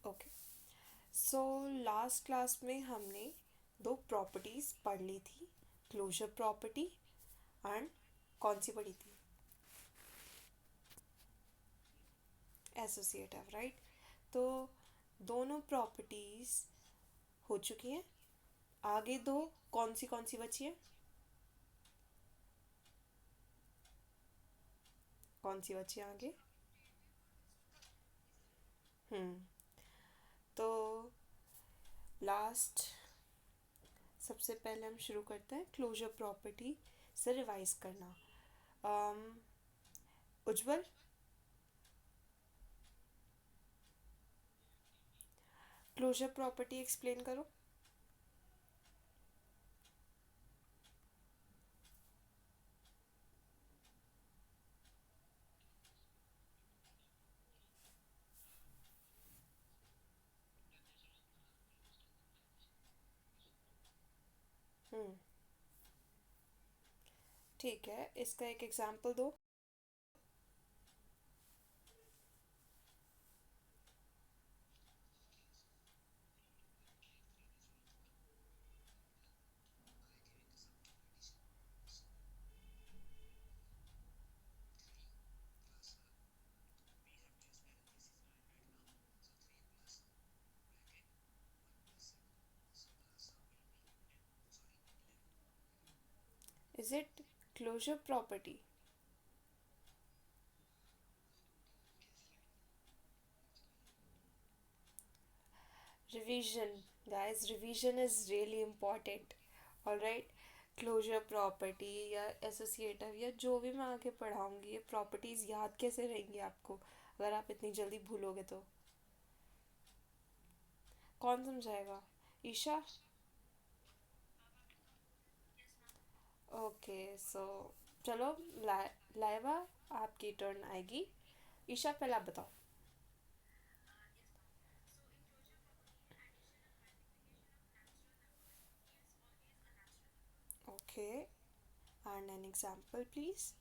Okay, so last class में हमने दो प्रॉपर्टीज पढ़ ली थी, क्लोजर प्रॉपर्टी एंड कौन सी पढ़ी थी? Associative, right? तो दोनों प्रॉपर्टीज हो चुकी हैं। आगे दो कौन सी बची है? कौन सी बची है आगे? हम्म तो लास्ट सबसे पहले हम शुरू करते हैं क्लोजर प्रॉपर्टी से रिवाइज करना। um, Ujjwal, closure property explain करो। हम्म ठीक है, इसका एक एग्जांपल दो। Is it closure property? Revision, guys, revision is really important. Alright, closure property या एसोसिएटिव या जो भी मैं आगे पढ़ाऊंगी, ये प्रॉपर्टीज याद कैसे रहेंगी आपको अगर आप इतनी जल्दी भूलोगे तो? कौन समझाएगा? ईशा? ओके, सो चलो, लाइबा, आपकी टर्न आएगी। ईशा, पहले आप बताओ। Okay, and an example please.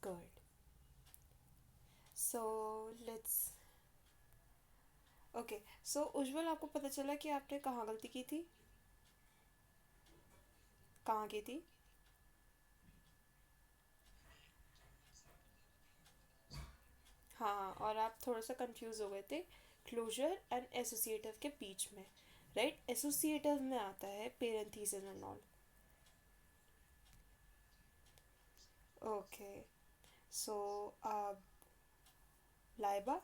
Good. So let's, okay, so Ujjwal, आपको पता चला कि आपने कहाँ गलती की थी? कहाँ की थी? हाँ, और आप थोड़ा सा कंफ्यूज हो गए थे क्लोजर एंड एसोसिएटिव के बीच में, राइट? एसोसिएटिव में आता है parenthesis and all. Okay, so Laiba,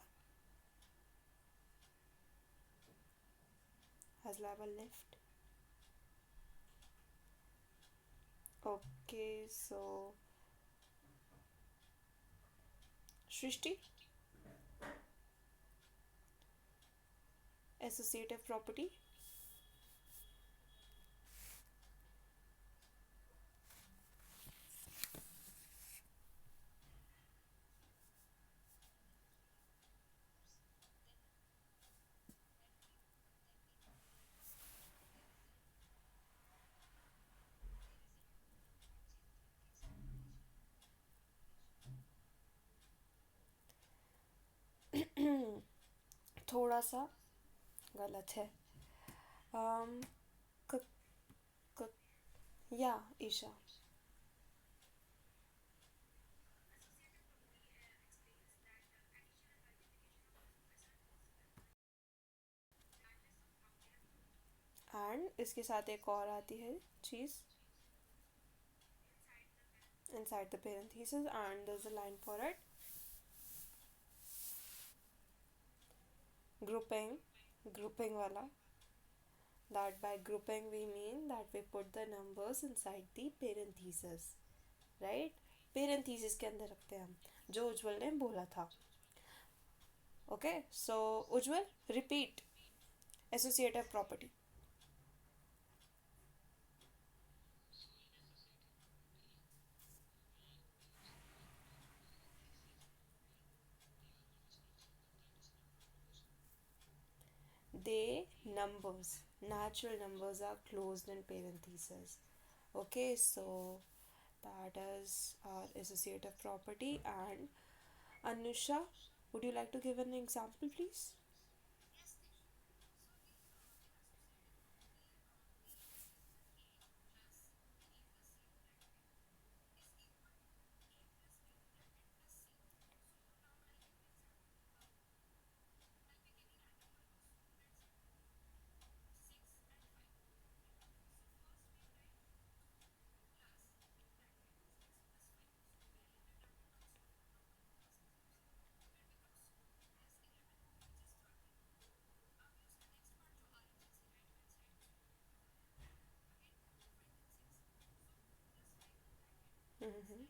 has Laiba left? Okay, so Srishti, associative property. थोड़ा सा गलत है। um, क, क, या ईशा? एंड इसके साथ एक और आती है चीज़, inside the parenthesis, and there's a line for it, grouping, grouping wala, that by grouping we mean that we put the numbers inside the parenthesis, right? parenthesis के अंदर रखते हैं हम, जो उज्जवल ने बोला था। Okay, so Ujjwal, repeat associative property. The numbers, natural numbers are closed in parentheses. Okay, so that was our associative property. And Anusha, would you like to give an example, please? Mm-hmm.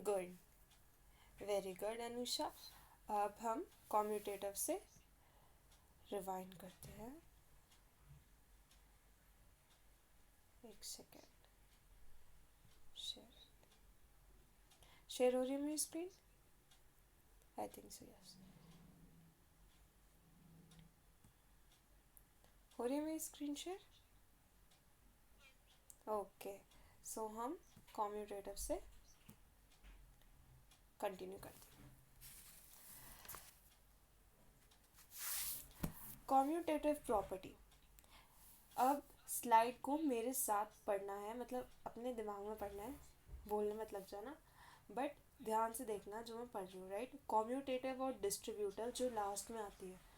Good, very good Anusha. अब हम commutative से rewind करते हैं. एक second. Share share हो रही है मेरी screen? I think so, yes. हो रही है मेरी स्क्रीन शेयर? ओके. सो हम कॉम्यूटेटिव से कंटिन्यू करते हैं. Commutative property. अब स्लाइड को मेरे साथ पढ़ना है, मतलब अपने दिमाग में पढ़ना है, बोलने मत लग जाना, बट ध्यान से देखना जो मैं पढ़ रही हूँ. राइट. कॉम्यूटेटिव और डिस्ट्रीब्यूटर जो लास्ट में आती है.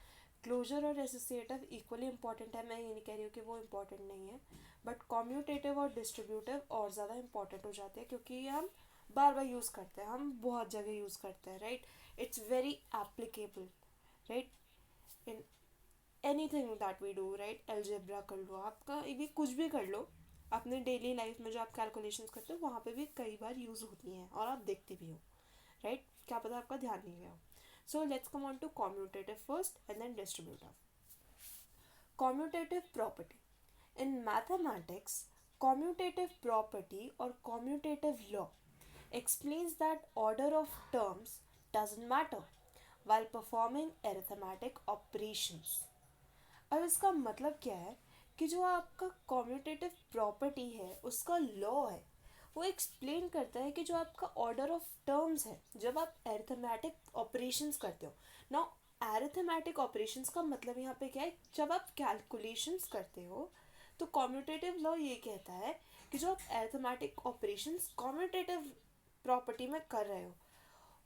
क्लोजर और एसोसिएटिव इक्वली इंपॉर्टेंट है, मैं ये नहीं कह रही हूँ कि वो इम्पॉर्टेंट नहीं है, बट कॉम्यूटेटिव और डिस्ट्रीब्यूटिव और ज़्यादा इंपॉर्टेंट हो जाते हैं क्योंकि ये हम बार बार यूज़ करते हैं, हम बहुत जगह यूज़ करते हैं. Right. It's very applicable. Right. In anything that we do. Right. Algebra कर लो, आपका भी कुछ भी कर लो, अपने डेली लाइफ में जो आप कैलकुलेशंस करते हो वहाँ पे भी कई बार यूज़ होती हैं और आप देखते भी हो. राइट. क्या पता आपका ध्यान नहीं गया हो. So let's come on to commutative first and then distributive. Commutative property. In mathematics, commutative property or commutative law explains that order of terms doesn't matter while performing arithmetic operations. अब इसका मतलब क्या है कि जो आपका कॉम्यूटेटिव प्रॉपर्टी है उसका लॉ है, वो एक्सप्लेन करता है कि जो आपका ऑर्डर ऑफ टर्म्स है जब आप अरिथमेटिक ऑपरेशंस करते हो. नाउ अरिथमेटिक ऑपरेशंस का मतलब यहाँ पे क्या है, जब आप कैलकुलेशंस करते हो तो कॉम्यूटेटिव लॉ ये कहता है कि जो आप अरिथमेटिक ऑपरेशंस कॉम्यूटेटिव प्रॉपर्टी में कर रहे हो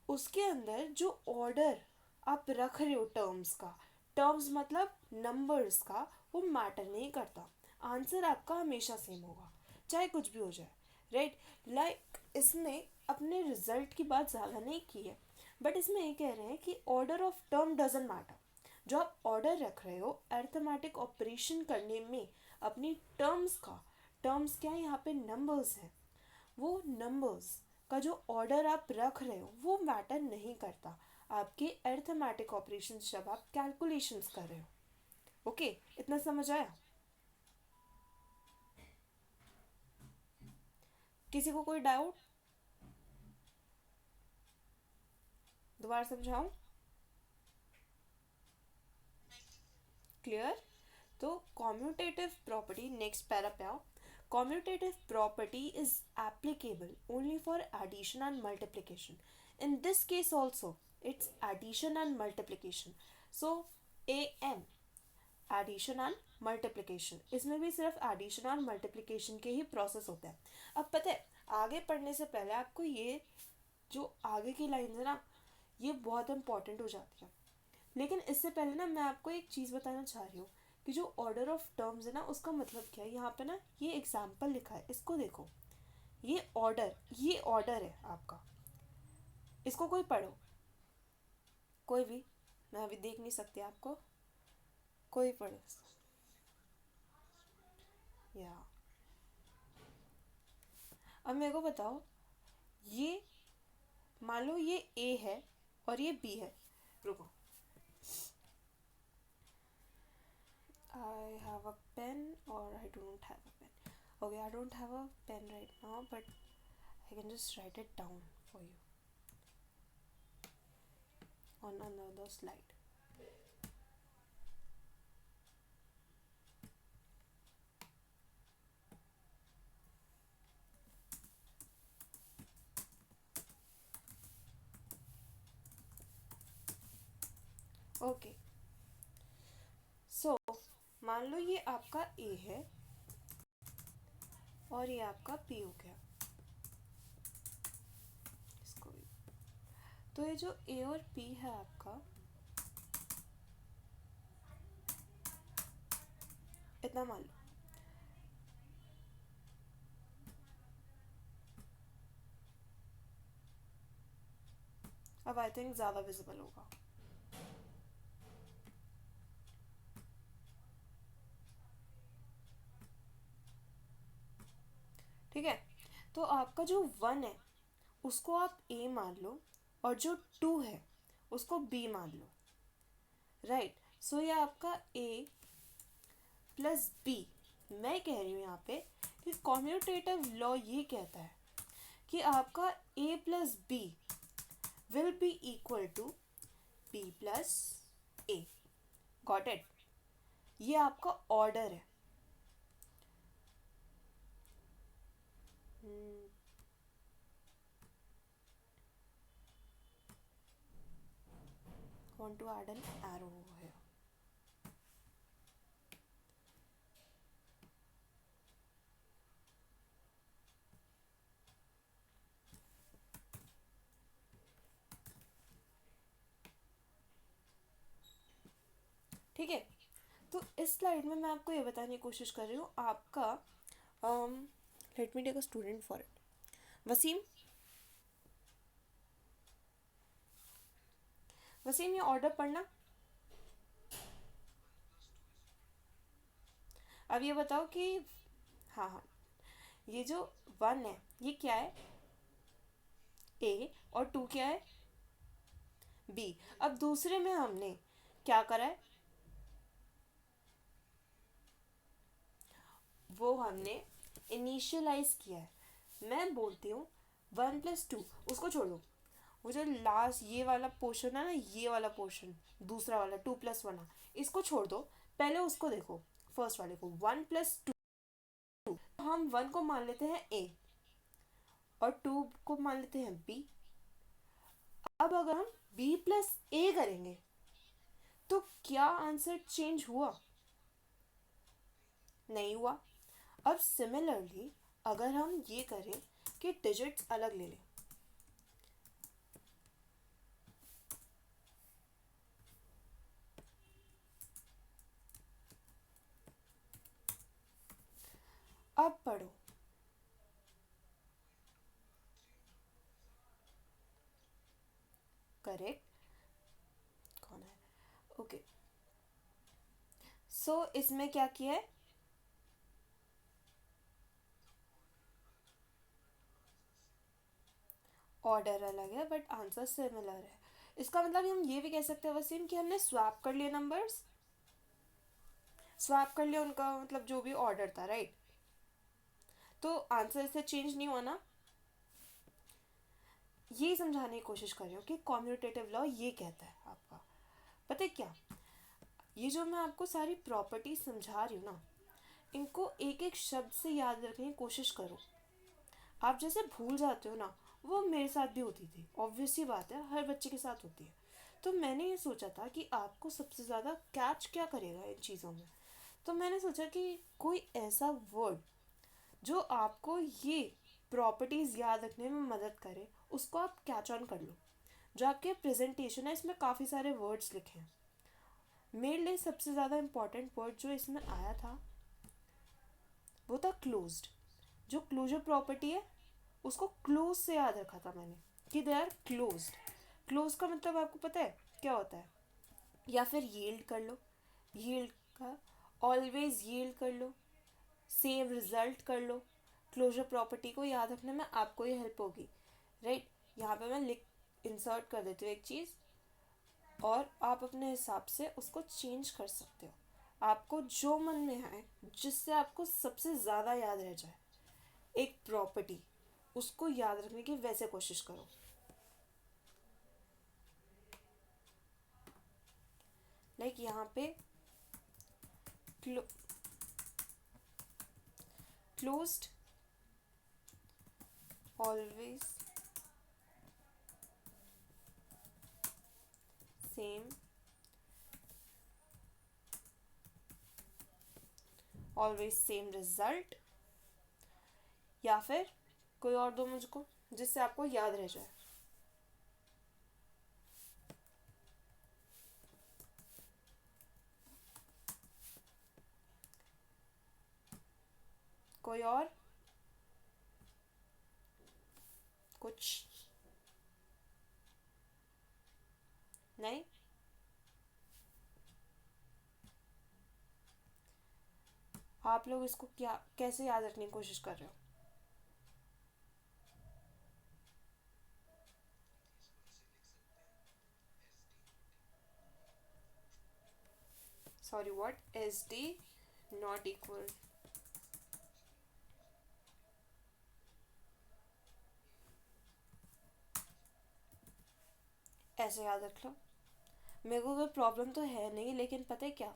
उसके अंदर जो ऑर्डर आप रख रहे हो टर्म्स का, टर्म्स मतलब नंबर्स का, वो मैटर नहीं करता. आंसर आपका हमेशा सेम होगा चाहे कुछ भी हो जाए. राइट. लाइक इसने अपने रिजल्ट की बात ज़्यादा नहीं की है, बट इसमें ये कह रहे हैं कि order of term doesn't matter. जो आप ऑर्डर रख रहे हो अरिथमेटिक ऑपरेशन करने में अपनी टर्म्स का, टर्म्स क्या है यहाँ पे, नंबर्स है, वो नंबर्स का जो ऑर्डर आप रख रहे हो वो मैटर नहीं करता आपके अरिथमेटिक ऑपरेशंस जब आप कैलकुलेशंस कर रहे हो. ओके. इतना समझ आया? किसी को कोई डाउट? दोबारा समझाऊं? क्लियर? तो कॉम्यूटेटिव प्रॉपर्टी, नेक्स्ट पैरा पे आओ. Commutative property is applicable only for addition and multiplication. In this case also, it's addition and multiplication. So, AN, addition and multiplication. इसमें भी सिर्फ addition और multiplication के ही process होते हैं. अब पता है आगे पढ़ने से पहले आपको ये जो आगे की लाइन है ना ये बहुत इंपॉर्टेंट हो जाती है. लेकिन इससे पहले ना मैं आपको एक चीज़ बताना चाह रही हूँ कि जो ऑर्डर ऑफ टर्म्स है ना उसका मतलब क्या है. यहाँ पे ना ये एग्जाम्पल लिखा है, इसको देखो. ये ऑर्डर है आपका. इसको कोई पढ़ो, कोई भी. मैं अभी देख नहीं सकती आपको, कोई पढ़ो इसको. या अब मेरे को बताओ, ये मान लो ये ए है और ये बी है. रुको, I have a pen or I don't have a pen. Okay, I don't have a pen right now, but I can just write it down for you on another slide. Okay, so मान लो ये आपका ए है और ये आपका P हो गया। इसको भी, तो ये जो ए और पी है आपका, इतना मान लो। अब आई थिंक ज़्यादा विजिबल होगा। ठीक है, तो आपका जो वन है उसको आप ए मान लो और जो टू है उसको बी मान लो। राइट, सो ये आपका ए प्लस बी। मैं कह रही हूँ यहाँ पे कि कॉम्यूटेटिव लॉ ये कहता है कि आपका A plus B will be equal to B plus A. Got it? ये आपका ऑर्डर है। Want to add an arrow over here. ठीक है, तो इस स्लाइड में मैं आपको ये बताने की कोशिश कर रही हूँ आपका let me take a student for it. Waseem, Waseem ये ऑर्डर पढ़ना। अब ये बताओ कि हाँ हाँ, ये जो वन है ये क्या है? ए, और टू क्या है? बी। अब दूसरे में हमने क्या करा है? वो हमने इनिशियलाइज किया है। मैं बोलती हूँ वन प्लस टू, उसको छोड़ दो। वो जो लास्ट ये वाला पोर्शन है ना, ये वाला पोर्शन दूसरा वाला टू प्लस वन, इसको छोड़ दो, पहले उसको देखो, फर्स्ट वाले को। वन प्लस टू, हम वन को मान लेते हैं ए और टू को मान लेते हैं बी। अब अगर हम बी प्लस ए करेंगे तो क्या आंसर चेंज हुआ? नहीं हुआ। अब सिमिलरली अगर हम ये करें कि डिजिट्स अलग ले लें, अब पढ़ो। करेक्ट, कौन है? ओके, सो इसमें क्या किया है? ऑर्डर अलग है बट आंसर सिमिलर है। इसका मतलब हम ये भी कह सकते हैं वसीम कि हमने स्वैप कर लिए नंबर्स, स्वैप कर लिया उनका मतलब जो भी ऑर्डर था। राइट, तो आंसर इससे चेंज नहीं हुआ ना। ये समझाने की कोशिश कर रही हूँ कि कॉम्यूटेटिव लॉ ये कहता है आपका, पता है क्या? ये जो मैं आपको सारी प्रॉपर्टीज समझा रही हूँ ना, इनको एक एक शब्द से याद रखने की कोशिश करो। आप जैसे भूल जाते हो ना, वो मेरे साथ भी होती थी, ऑब्वियस ही बात है, हर बच्चे के साथ होती है। तो मैंने ये सोचा था कि आपको सबसे ज़्यादा कैच क्या करेगा इन चीज़ों में। तो मैंने सोचा कि कोई ऐसा वर्ड जो आपको ये प्रॉपर्टीज़ याद रखने में मदद करे, उसको आप कैच ऑन कर लो। जो आपके प्रेजेंटेशन है इसमें काफ़ी सारे वर्ड्स लिखे हैं। मेरे लिए सबसे ज़्यादा इम्पॉर्टेंट वर्ड जो इसमें आया था वो था क्लोज्ड। जो क्लोजर प्रॉपर्टी है उसको क्लोज से याद रखा था मैंने कि दे आर क्लोज्ड। क्लोज का मतलब आपको पता है क्या होता है? या फिर यील्ड कर लो, यील्ड का ऑलवेज यील्ड कर लो, सेम रिजल्ट कर लो। क्लोजर प्रॉपर्टी को याद रखने में आपको ये हेल्प होगी। राइट, यहाँ पे मैं लिख इंसर्ट कर देती हूँ एक चीज़ और आप अपने हिसाब से उसको चेंज कर सकते हो, आपको जो मन में आए, जिससे आपको सबसे ज़्यादा याद रह जाए एक प्रॉपर्टी, उसको याद रखने की वैसे कोशिश करो। लाइक यहाँ पे closed always same always same result, या फिर कोई और दो मुझको जिससे आपको याद रह जाए। कोई और कुछ नहीं? आप लोग इसको क्या कैसे याद रखने की कोशिश कर रहे हो? Sorry what? S D not equal, ऐसे याद रख लो। मेरे को कोई प्रॉब्लम तो है नहीं, लेकिन पता है क्या,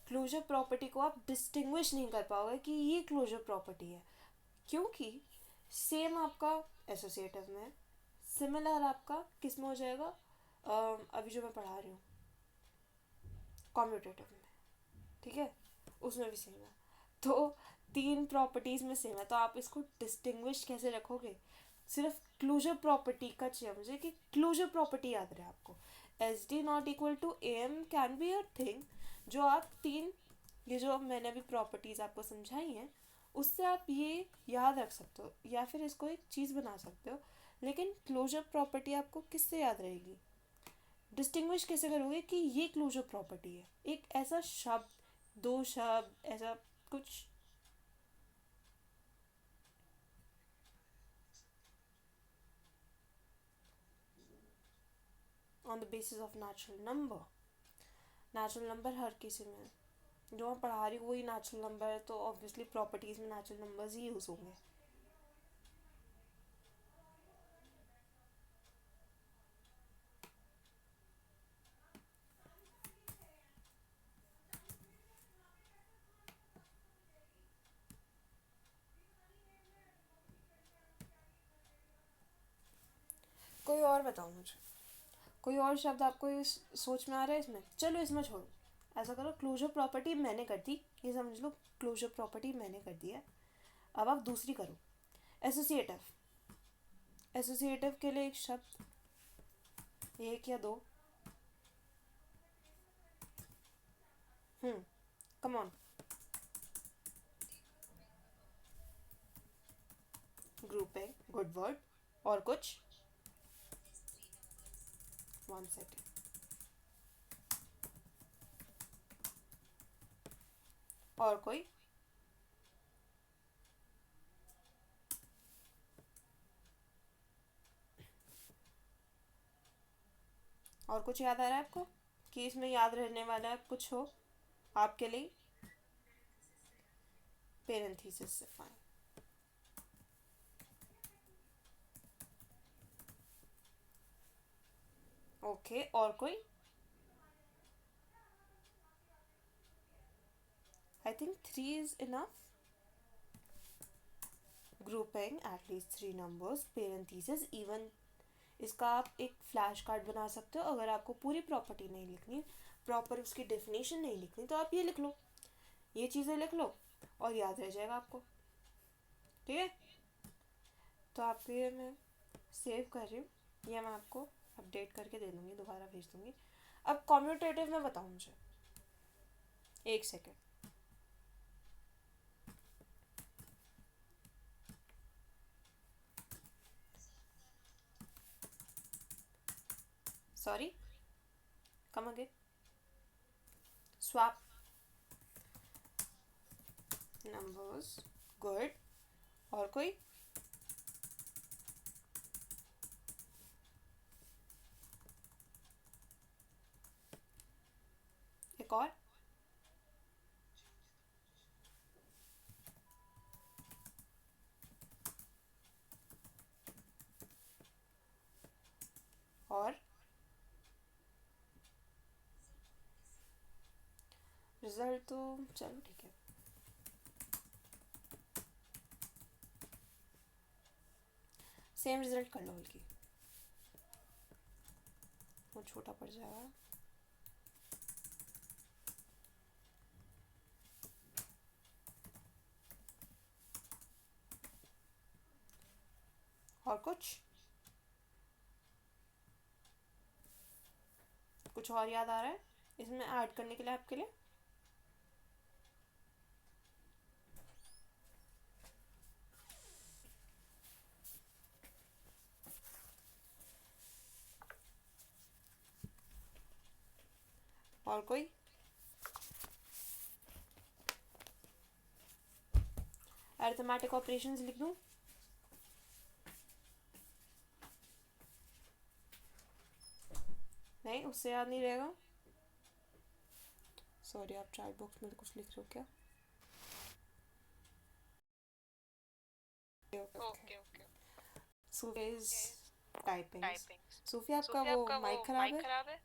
क्लोजर प्रॉपर्टी को आप डिस्टिंग्विश नहीं कर पाओगे कि ये क्लोजर प्रॉपर्टी है, क्योंकि सेम आपका एसोसिएटिव में, सिमिलर आपका किस में हो जाएगा, अभी जो मैं पढ़ा रही हूँ कॉम्यूटेटिव में, ठीक है, उसमें भी सेम है। तो तीन प्रॉपर्टीज में सेम है, तो आप इसको डिस्टिंग्विश कैसे रखोगे? सिर्फ क्लोजर प्रॉपर्टी का चाहिए मुझे कि क्लोजर प्रॉपर्टी याद रहे आपको। S D not equal to A M can be a thing, जो आप तीन, ये जो मैंने अभी प्रॉपर्टीज आपको समझाई हैं उससे आप ये याद रख सकते हो, या फिर इसको एक चीज़ बना सकते हो। लेकिन क्लोजर प्रॉपर्टी आपको किससे याद रहेगी? डिस्टिंग्विश कैसे करोगे कि ये क्लोजर प्रॉपर्टी है? एक ऐसा शब्द, दो शब्द, ऐसा कुछ। On the basis of natural number. Natural number हर किसी में जो मैं पढ़ा रही हूँ वही नेचुरल नंबर है, तो ऑब्वियसली प्रॉपर्टीज में नेचुरल नंबर्स ही यूज होंगे। कोई और बताओ मुझे, कोई और शब्द आपको इस सोच में आ रहा है इसमें? चलो इसमें छोड़ो, ऐसा करो, क्लोजर प्रॉपर्टी मैंने कर दी, ये समझ लो क्लोजर प्रॉपर्टी मैंने कर दी है। अब आप दूसरी करो, एसोसिएटिव। एसोसिएटिव के लिए एक शब्द, एक या दो। Come on. Grouping, good word. और कुछ? One second. और कोई? और कुछ याद आ रहा है आपको कि इसमें याद रहने वाला कुछ हो आपके लिए? पेरेंथीसिस से फाइन। ओके, और कोई? I think three is enough. Grouping at least three numbers, parenthesis, even इसका आप एक फ्लैश कार्ड बना सकते हो। अगर आपको पूरी प्रॉपर्टी नहीं लिखनी, प्रॉपर उसकी डेफिनेशन नहीं लिखनी, तो आप ये लिख लो, ये चीज़ें लिख लो और याद रह जाएगा आपको। ठीक है, तो आपके ये मैं सेव कर रही हूँ, ये मैं आपको अपडेट करके दे दूँगी, दोबारा भेज दूँगी। अब कॉम्यूटेटिव में बताओ मुझे, एक second. Sorry, come again. Swap numbers, good. और कोई? एक और? और रिजल्ट तो चलो ठीक है, सेम रिजल्ट कर लो, बल्कि वो छोटा पड़ जाएगा। और कुछ और याद आ रहा है इसमें ऐड करने के लिए आपके लिए? और कोई? अरिथमेटिक ऑपरेशंस लिख दूं? नहीं, उससे याद नहीं रहेगा। सॉरी, आप चैट बॉक्स में कुछ लिख रहे हो क्या? Okay okay. Sufi is typing. Typing. Sufi, आपका सूफी वो आपका वो माइक खराब माइक है? खराब है?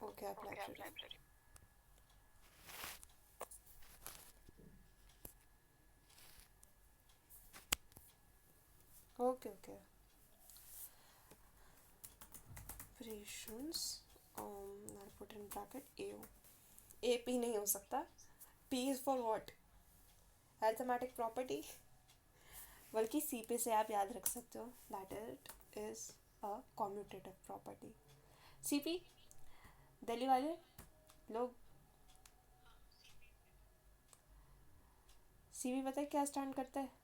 ओके, आप ओके, आप library. Library. Okay okay. Operations, I put in bracket AO. A P नहीं हो सकता। P is for what? Arithmetic property. बल्कि सी पे से आप याद रख सकते हो, that it is a commutative property. C P, Delhi वाले लोग सी पी पता है क्या स्टैंड करता है?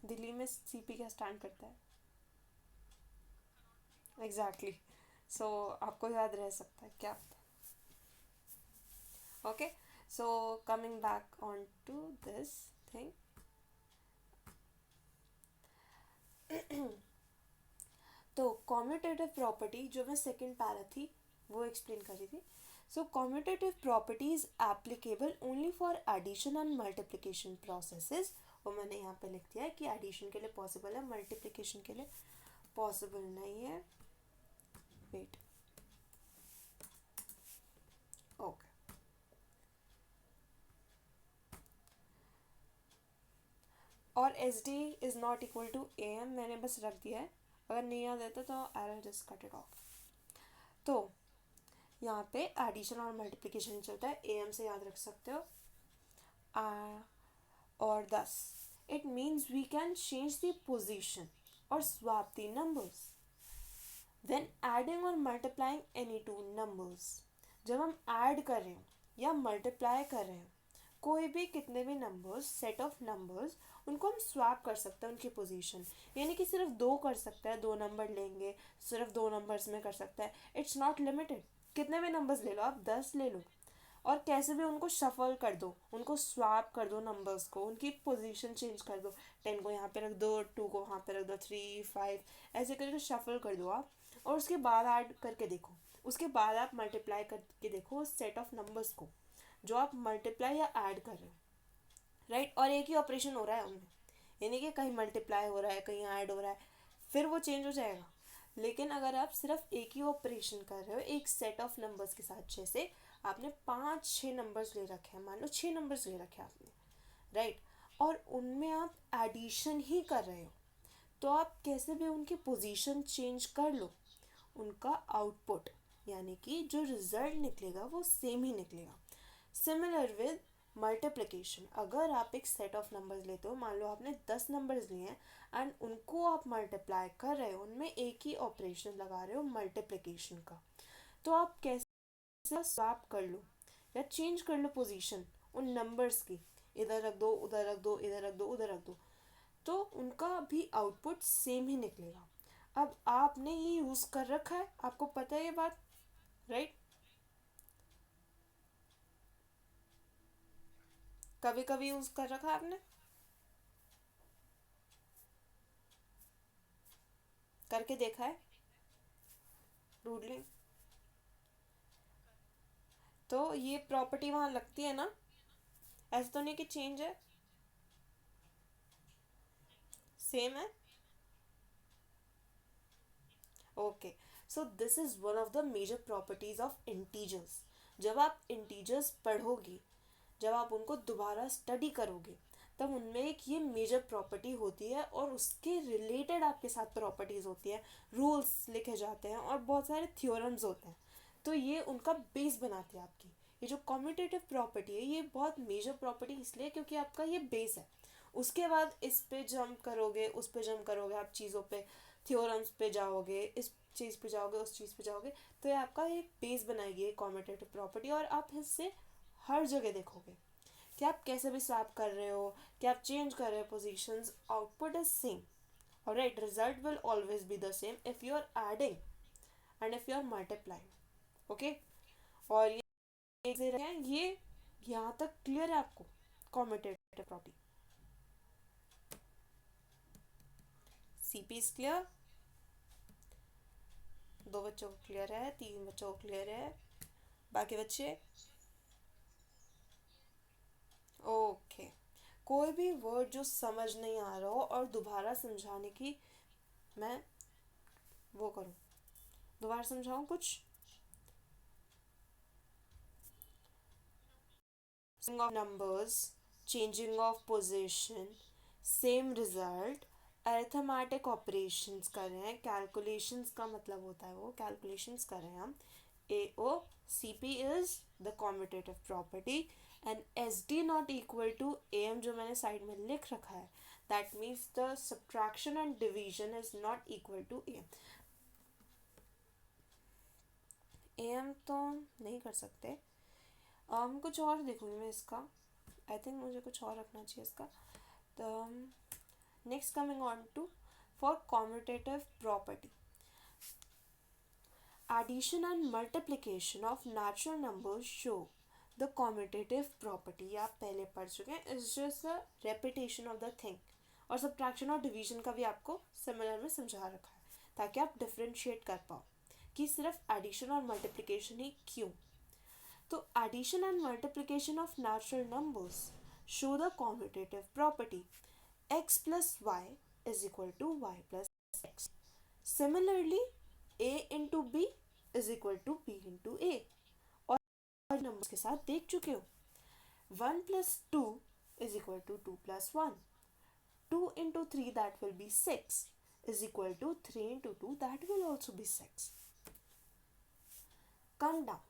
दिल्ली में सी पी क्या स्टैंड करता है? एग्जैक्टली। सो आपको याद रह सकता है क्या? Okay, so coming back on to this thing. तो कॉम्यूटेटिव प्रॉपर्टी जो मैं सेकंड पैरा थी वो एक्सप्लेन कर रही थी। So commutative property is applicable only for addition and multiplication processes. वो मैंने यहाँ पे लिख दिया है कि एडिशन के लिए पॉसिबल है, मल्टीप्लिकेशन के लिए पॉसिबल नहीं है। Wait, okay. और S D is not equal to A M, मैंने बस रख दिया है, अगर नहीं याद रहता तो I will just cut it of. तो यहाँ पे एडिशन और मल्टीप्लिकेशन चलता है, ए एम से याद रख सकते हो। और thus it means we can change the position or swap the numbers when adding or multiplying any two numbers। जब हम ऐड कर रहे हो या मल्टीप्लाई कर रहे हो कोई भी कितने भी नंबर्स, सेट ऑफ नंबर्स, उनको हम स्वैप कर सकते हैं उनकी पोजीशन। यानी कि सिर्फ दो कर सकता है, दो नंबर लेंगे, सिर्फ दो नंबर्स में कर सकता है। इट्स नॉट लिमिटेड, कितने भी नंबर्स ले लो आप, 10 ले लो, और कैसे भी उनको शफल कर दो, उनको स्वैप कर दो नंबर्स को, उनकी पोजीशन चेंज कर दो। 10 को यहाँ पे रख दो, 2 को वहाँ पे रख दो, 3, 5, ऐसे करके शफल कर दो आप, और उसके बाद ऐड करके देखो, उसके बाद आप मल्टीप्लाई करके देखो उस सेट ऑफ नंबर्स को जो आप मल्टीप्लाई या ऐड कर रहे हो, राइट। और एक ही ऑपरेशन हो रहा है उनमें, यानी कि कहीं मल्टीप्लाई हो रहा है, कहीं ऐड हो रहा है, फिर वो चेंज हो जाएगा। लेकिन अगर आप सिर्फ एक ही ऑपरेशन कर रहे हो एक सेट ऑफ नंबर्स के साथ, जैसे आपने 5-6 नंबर्स ले रखे हैं, मान लो 6 नंबर्स ले रखे हैं आपने, राइट, और उनमें आप एडिशन ही कर रहे हो, तो आप कैसे भी उनकी पोजीशन चेंज कर लो, उनका आउटपुट यानी कि जो रिजल्ट निकलेगा वो सेम ही निकलेगा। सिमिलर विद मल्टीप्लिकेशन, अगर आप एक सेट ऑफ नंबर्स लेते हो, मान लो आपने 10 नंबर्स लिए हैं एंड उनको आप मल्टीप्लाई कर रहे हो, उनमें एक ही ऑपरेशन लगा रहे हो मल्टीप्लिकेशन का, तो आप कैसे स्वैप कर लो या चेंज कर लो पोजीशन उन नंबर्स की, इधर रख दो, उधर रख दो, इधर रख दो, उधर रख दो, तो उनका भी आउटपुट सेम ही निकलेगा। अब आपने ये यूज़ कर रखा है, आपको पता है ये बात, राइट। कभी कभी यूज़ कर रखा है आपने, करके देखा है रूडलिंग, तो ये प्रॉपर्टी वहाँ लगती है ना, ऐसा तो नहीं कि चेंज है, सेम है। Okay, so this is one of the major properties of integers. जब आप इंटीजर्स पढ़ोगे, जब आप उनको दोबारा स्टडी करोगे, तब उनमें एक ये मेजर प्रॉपर्टी होती है और उसके रिलेटेड आपके साथ प्रॉपर्टीज़ होती है, रूल्स लिखे जाते हैं और बहुत सारे थ्योरम्स होते हैं, तो ये उनका बेस बनाती है आपकी। ये जो कॉम्यूटेटिव प्रॉपर्टी है ये बहुत मेजर प्रॉपर्टी इसलिए क्योंकि आपका ये बेस है। उसके बाद इस पे जंप करोगे, उस पे जंप करोगे, आप चीज़ों पे, थ्योरम्स पे जाओगे, इस चीज़ पे जाओगे, उस चीज़ पे जाओगे, तो ये आपका एक बेस बनाएगी कॉम्यूटेटिव प्रॉपर्टी। और आप इससे हर जगह देखोगे कि आप कैसे भी स्वैप कर रहे हो, कि आप चेंज कर रहे हो positions, output is same. Alright, result will always be the same if you are adding and if you are multiplying. Okay, और ये यहाँ तक क्लियर है आपको commutative property? CP is clear? दो बच्चों को क्लियर है, तीन बच्चों को क्लियर है, बाकी बच्चे ओके। कोई भी वर्ड जो समझ नहीं आ रहा हो और दोबारा समझाने की मैं वो करूँ, दोबारा समझाऊँ कुछ? of numbers, changing of position, same result, arithmetic operations कर रहे हैं, कैलकुलेशंस का मतलब होता है वो कैलकुलेशंस कर रहे हैं हम। A O C P is the commutative property and S D not equal to A M, जो मैंने साइड में लिख रखा है, that means the subtraction and division is not equal to A M. A M तो नहीं कर सकते, कुछ और देखूंगी मैं इसका, आई थिंक मुझे कुछ और रखना चाहिए इसका। तो next coming on to for commutative property, addition and multiplication of natural numbers show the commutative property. आप पहले पढ़ चुके हैं, it's just a repetition of the thing. और सब्ट्रैक्शन और डिवीजन का भी आपको सिमिलर में समझा रखा है ताकि आप डिफ्रेंशिएट कर पाओ कि सिर्फ एडिशन और मल्टीप्लिकेशन ही क्यों। तो addition and multiplication of natural numbers show the commutative property x plus y is equal to y plus x. Similarly, a into b is equal to b into a. और numbers के साथ देख चुके हो, 1 plus 2 is equal to 2 plus 1. 2 into 3 that will be 6 is equal to 3 into 2 that will also be 6. Come down.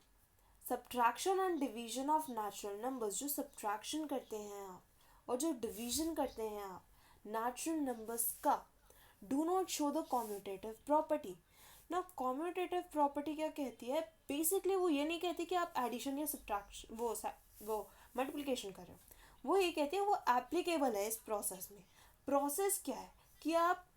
Subtraction and division of natural numbers, जो subtraction करते हैं आप और जो डिवीजन करते हैं आप नेचुरल नंबर्स का, do not show the commutative property. ना कॉम्यूटेटिव प्रॉपर्टी क्या कहती है, बेसिकली वो ये नहीं कहती कि आप एडिशन या सब्ट्रैक्शन वो मल्टीप्लिकेशन कर रहे हो, वो ये कहती है वो एप्लीकेबल है इस प्रोसेस में। प्रोसेस क्या है कि आप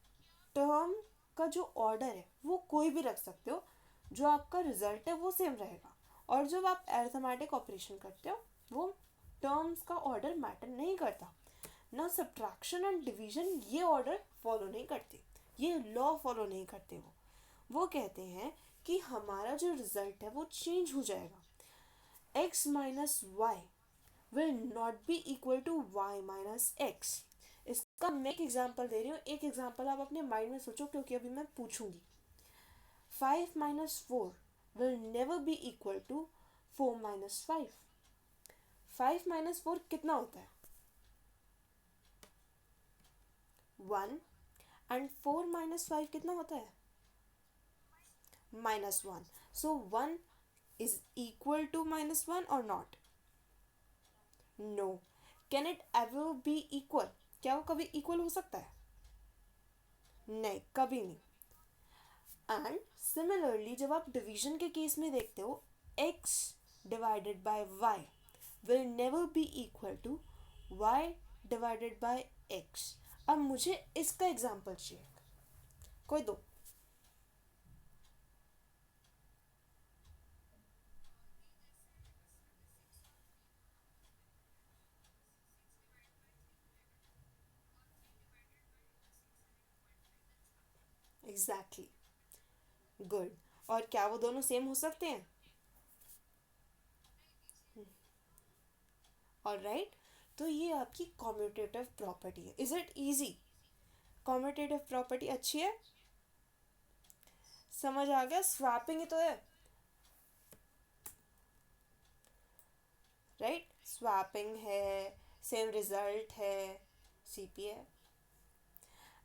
टर्म का जो ऑर्डर है वो कोई भी रख सकते हो, जो आपका रिजल्ट है वो सेम रहेगा, और जब आप अरिथमेटिक ऑपरेशन करते हो वो टर्म्स का ऑर्डर मैटर नहीं करता। ना सब्ट्रैक्शन एंड डिवीजन ये ऑर्डर फॉलो नहीं करते, ये लॉ फॉलो नहीं करते। वो कहते हैं कि हमारा जो रिजल्ट है वो चेंज हो जाएगा। x minus y will not be equal to y minus x. इसका मैं एक एग्जाम्पल दे रही हूँ, एक एग्जाम्पल आप अपने माइंड में सोचो क्योंकि अभी मैं पूछूंगी। 5 minus 4 will never be equal to 4 minus 5. 5 minus 4 कितना होता है? 1. And 4 minus 5 कितना होता है? Minus 1. So 1 is equal to minus 1 or not? No. Can it ever be equal? क्या वो कभी equal हो सकता है? नहीं, कभी नहीं। एंड सिमिलरली जब आप डिवीजन के केस में देखते हो, x divided by y will never be equal to y divided by x। अब मुझे इसका एग्जांपल चाहिए, कोई दो। Exactly, good. और क्या वो दोनों सेम हो सकते हैं? ऑलराइट, तो ये आपकी कॉम्यूटेटिव प्रॉपर्टी है। Is it easy? Commutative property अच्छी है, समझ आ गया? स्वैपिंग ही तो है, राइट? स्वैपिंग है, सेम रिजल्ट है, CP है।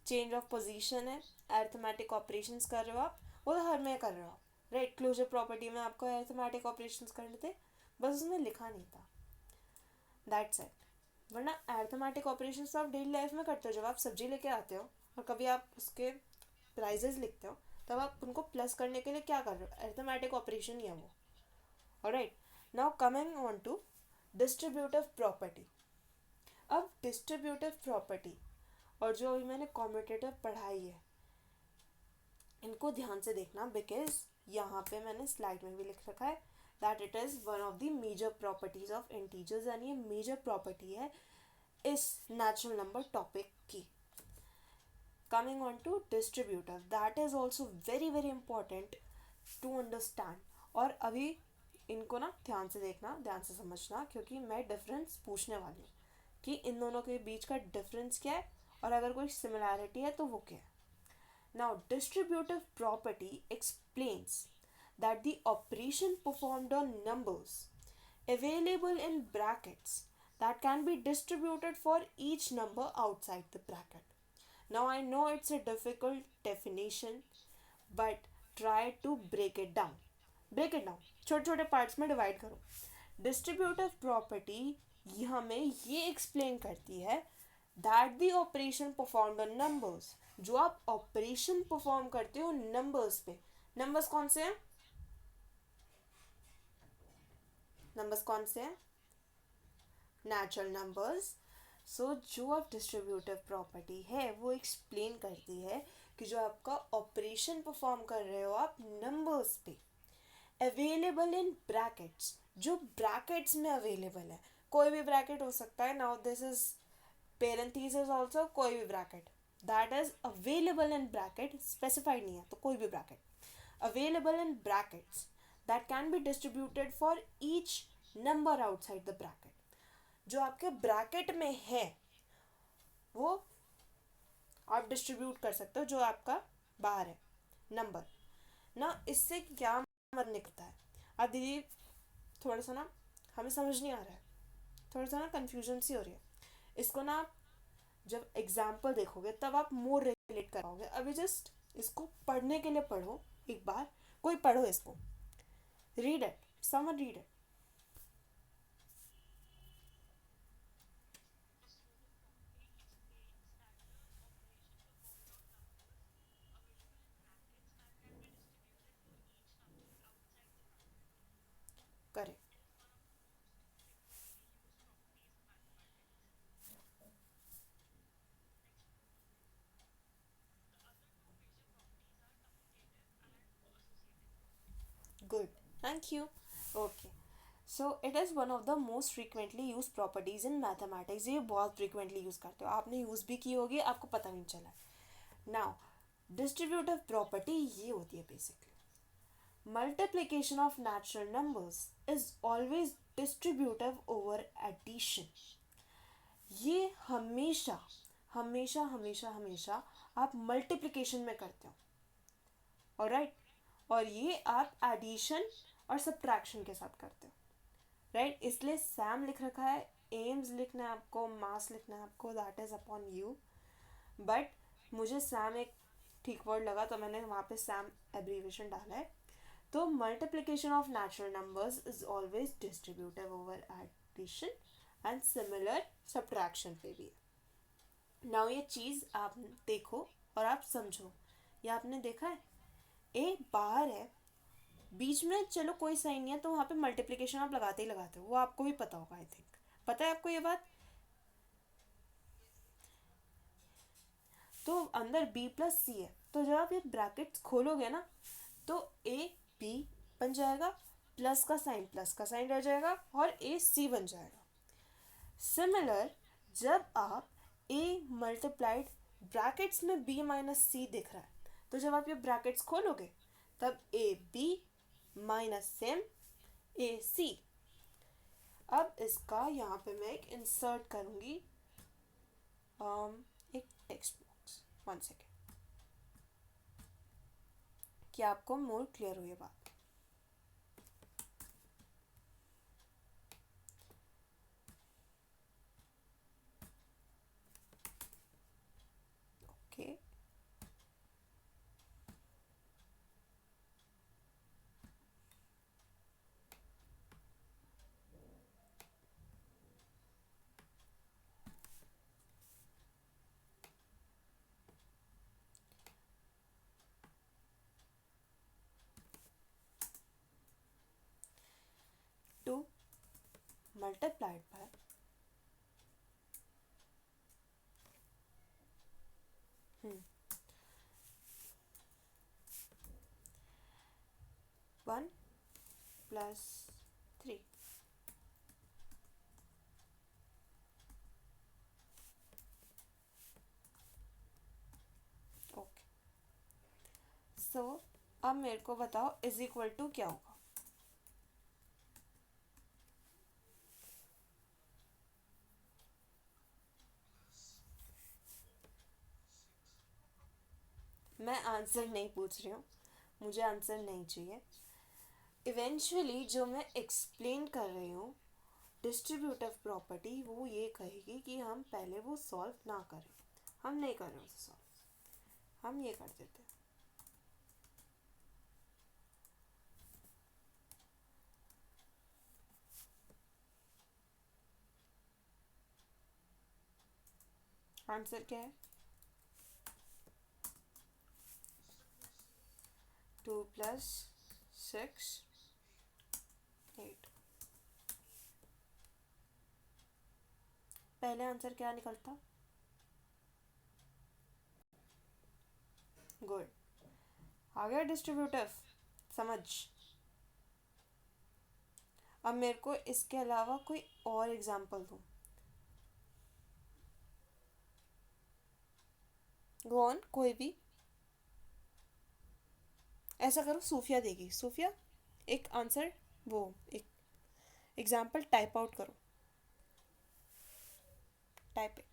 चेंज ऑफ पोजीशन है, अरिथमेटिक ऑपरेशंस कर रहे हो आप, वो तो हर में कर रहे हो आप, राइट। क्लोजर प्रॉपर्टी में आपको अरिथमेटिक ऑपरेशंस करने थे, बस उसमें लिखा नहीं था, दैट्स इट। वरना अरिथमेटिक ऑपरेशंस तो आप डेली लाइफ में करते हो। जब आप सब्जी लेके आते हो और कभी आप उसके प्राइजेस लिखते हो, तब आप उनको प्लस करने के लिए क्या कर रहे हो, अरिथमेटिक ऑपरेशन ही है वो, alright. Now coming on to distributive property. अब डिस्ट्रीब्यूटिव प्रॉपर्टी और जो अभी मैंने कॉम्यूटेटिव पढ़ाई है, इनको ध्यान से देखना, बिकॉज यहाँ पे मैंने स्लाइड में भी लिख रखा है that it is one of the major properties of integers, यानी ये मेजर प्रॉपर्टी है इस नेचुरल नंबर टॉपिक की। Coming on to distributive, that is also very very important to understand. और अभी इनको ना ध्यान से देखना, ध्यान से समझना, क्योंकि मैं डिफरेंस पूछने वाली हूँ कि इन दोनों के बीच का डिफरेंस क्या है और अगर कोई सिमिलैरिटी है तो वो क्या है। Now, distributive property explains that the operation performed on numbers available in brackets that can be distributed for each number outside the bracket. Now, I know it's a difficult definition, but try to break it down. Break it down. छोटे छोटे parts में divide करो। Distributive property हमें ये explain करती है that the operation performed on numbers, जो आप ऑपरेशन परफॉर्म करते हो नंबर्स पे। नंबर्स कौन से हैं, नंबर्स कौन से हैं, नेचुरल नंबर्स। सो जो आप डिस्ट्रीब्यूटिव प्रॉपर्टी है वो एक्सप्लेन करती है कि जो आपका ऑपरेशन परफॉर्म कर रहे हो आप नंबर्स पे, अवेलेबल इन ब्रैकेट्स, जो ब्रैकेट्स में अवेलेबल है, कोई भी ब्रैकेट हो सकता है। Now this is parenthesis also, कोई भी bracket that is available in bracket, specified नहीं है तो कोई भी bracket available in brackets that can be distributed for each number outside the bracket. जो आपके ब्रैकेट में है वो आप डिस्ट्रीब्यूट कर सकते हो, जो आपका बाहर है नंबर ना। इससे क्या मतलब निकलता है, अब दीदी थोड़ा सा ना हमें समझ नहीं आ रहा है, थोड़ा सा ना कन्फ्यूजन सी हो रही है, इसको ना आप जब एग्जाम्पल देखोगे तब आप मोर रिलेट कर पाओगे। अभी जस्ट इसको पढ़ने के लिए पढ़ो एक बार, कोई पढ़ो इसको, read it, someone read it. Correct, good, thank you. Okay, so it is one of the most frequently use properties in mathematics. ये बहुत फ्रीक्वेंटली यूज करते हो, आपने यूज भी की होगी, आपको पता नहीं चला। नाउ डिस्ट्रीब्यूटिव प्रॉपर्टी ये होती है basically multiplication of natural numbers is always distributive over addition। ये हमेशा हमेशा हमेशा हमेशा आप मल्टीप्लिकेशन में करते हो, ऑलराइट, और ये आप एडिशन और सब्ट्रैक्शन के साथ करते हो, राइट। इसलिए सैम लिख रखा है, एम्स लिखना है आपको, मास लिखना है आपको, that is upon you. But मुझे सैम एक ठीक वर्ड लगा तो मैंने वहाँ पे सैम एब्रीवेशन डाला है। तो multiplication of natural numbers is always distributive over addition and similar subtraction पे भी है। नाउ ये चीज़ आप देखो और आप समझो, ये आपने देखा है ए बाहर है, बीच में चलो कोई साइन नहीं है तो वहाँ पे मल्टीप्लिकेशन आप लगाते ही लगाते हो, वो आपको भी पता होगा, आई थिंक पता है आपको ये बात। तो अंदर b प्लस सी है, तो जब आप ये ब्रैकेट्स खोलोगे ना तो ए बी बन जाएगा, प्लस का साइन रह जाएगा और ए सी बन जाएगा। सिमिलर जब आप a मल्टीप्लाइड ब्रैकेट्स में b माइनस सी दिख रहा है, तो जब आप ये ब्रैकेट्स खोलोगे तब ए बी माइनस सेम ए सी। अब इसका यहाँ पे मैं एक इंसर्ट करूँगी एक टेक्स्ट बॉक्स, वन सेकेंड, कि आपको मोर क्लियर हो ये बात। multiplied by 1 plus 3. ओके, सो अब मेरे को बताओ इज इक्वल टू क्या होगा. मैं आंसर नहीं पूछ रही हूँ, मुझे आंसर नहीं चाहिए. इवेंचुअली जो मैं एक्सप्लेन कर रही हूँ डिस्ट्रीब्यूटिव प्रॉपर्टी, वो ये कहेगी कि हम पहले वो सॉल्व ना करें. हम नहीं कर रहे उसे सॉल्व, हम ये कर देते हैं. आंसर क्या है? 2 plus 6 8. पहले आंसर क्या निकलता? गुड, आ गया डिस्ट्रीब्यूटिव समझ. अब मेरे को इसके अलावा कोई और एग्जांपल दो. गो ऑन, कोई भी. ऐसा करो, सूफिया देगी. सूफिया एक आंसर, वो एक एग्जांपल टाइप आउट करो. टाइप.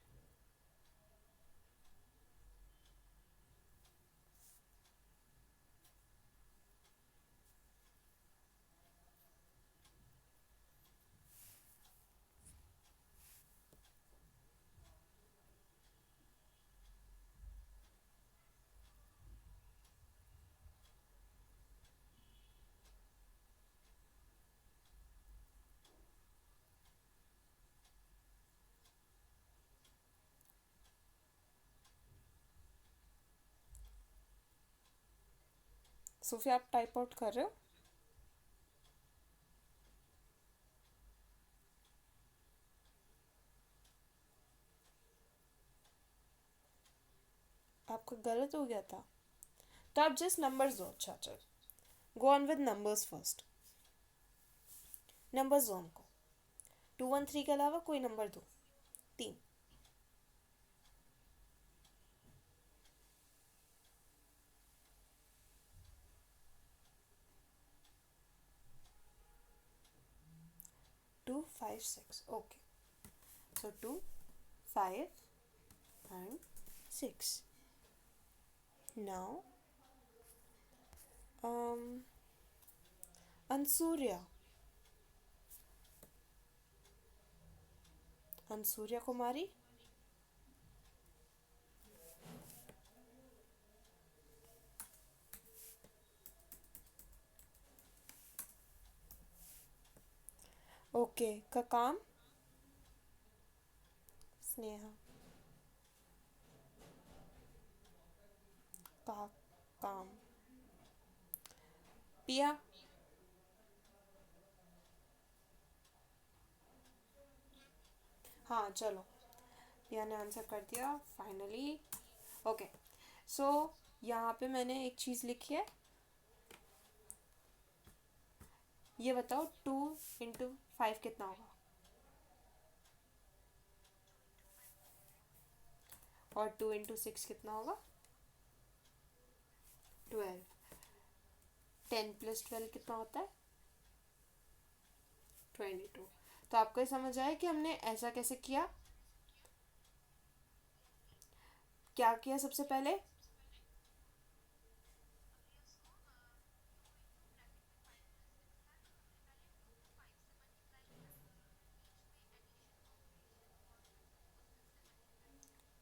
सूफिया आप टाइप आउट कर रहे हो? आपका गलत हो गया था, तो आप जस्ट नंबर्स दो. अच्छा चल, go on with numbers first. Numbers दो हमको. 2 1 3 के अलावा कोई नंबर दो. 3. Two 5 6. Okay, so 2 5 and 6. Now Ansurya Kumari. Okay, का काम स्नेहा. का काम पिया. हाँ चलो, पिया ने आंसर कर दिया फाइनली. ओके, सो यहाँ पे मैंने एक चीज़ लिखी है. ये बताओ 2 इंटू 5 कितना होगा, और 2 इंटू 6 कितना होगा? 12. 10 प्लस 12 कितना होता है? 22. तो आपको ये समझ आया कि हमने ऐसा कैसे किया. क्या किया सबसे पहले?